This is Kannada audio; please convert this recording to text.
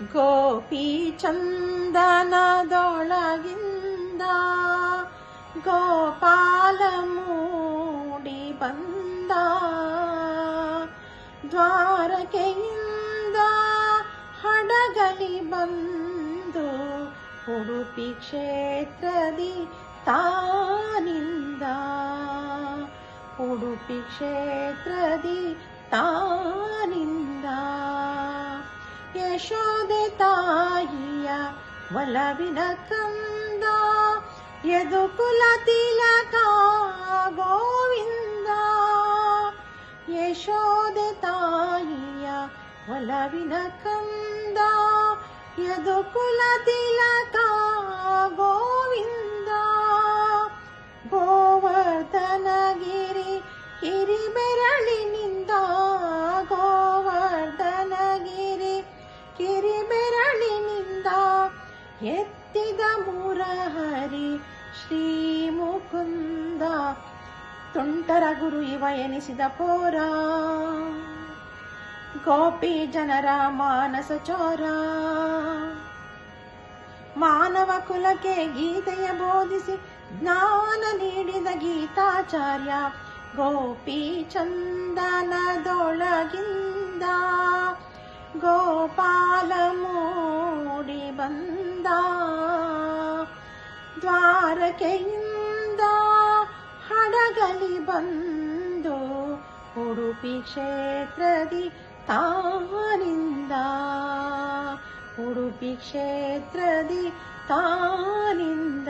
ಗೋಪಿ ಚಂದನದೊಳಗಿಂದ ಗೋಪಾಲ ಮೂಡಿ ಬಂದ. ದ್ವಾರಕೆಯಿಂದ ಹಡಗಲಿ ಬಂದು ಉಡುಪಿ ಕ್ಷೇತ್ರದಿ ತಾನಿಂದ. ಉಡುಪಿ ಕ್ಷೇತ್ರದಿ ತಾನಿಂದ. ಯಶೋದೆ ತಾಯಿಯ ಒಲವಿನ ಕಂದ, ಯದುಕುಲ ತಿಲಕ ಗೋವಿಂದ. ಯಶೋದೆ ತಾಯಿಯ ಒಲವಿನ ಕಂದ, ಯದುಕುಲ ತಿಲಕ ಗೋವಿಂದ. ಗೋವರ್ಧನಗಿರಿ ಕಿರಿಬೆರಳಿನಿಂದ, ಗೋವರ್ಧನಗಿರಿ ಕಿರಿಬೆರಳಿನಿಂದ ಎತ್ತಿದ ಮುರಹರಿ ಶ್ರೀ ಮುಕುಂದ. ತುಂಟರ ಗುರು ಇವ ಎನಿಸಿದ ಪೋರ, ಗೋಪಿ ಜನರ ಮಾನಸ ಚೋರ. ಮಾನವ ಕುಲಕ್ಕೆ ಗೀತೆಯ ಬೋಧಿಸಿ ಜ್ಞಾನ ನೀಡಿದ ಗೀತಾಚಾರ್ಯ. ಗೋಪಿ ಚಂದನದೊಳಗಿಂದ ಗೋಪಾಲ ಮೂಡಿ ಬಂದ. ದ್ವಾರಕೆಯಿಂದ ಹಡಗಲಿ ಬಂದು ಉಡುಪಿ ಕ್ಷೇತ್ರದಿ ತಾನಿಂದ. ಉಡುಪಿ ಕ್ಷೇತ್ರದಿ ತಾನಿಂದ.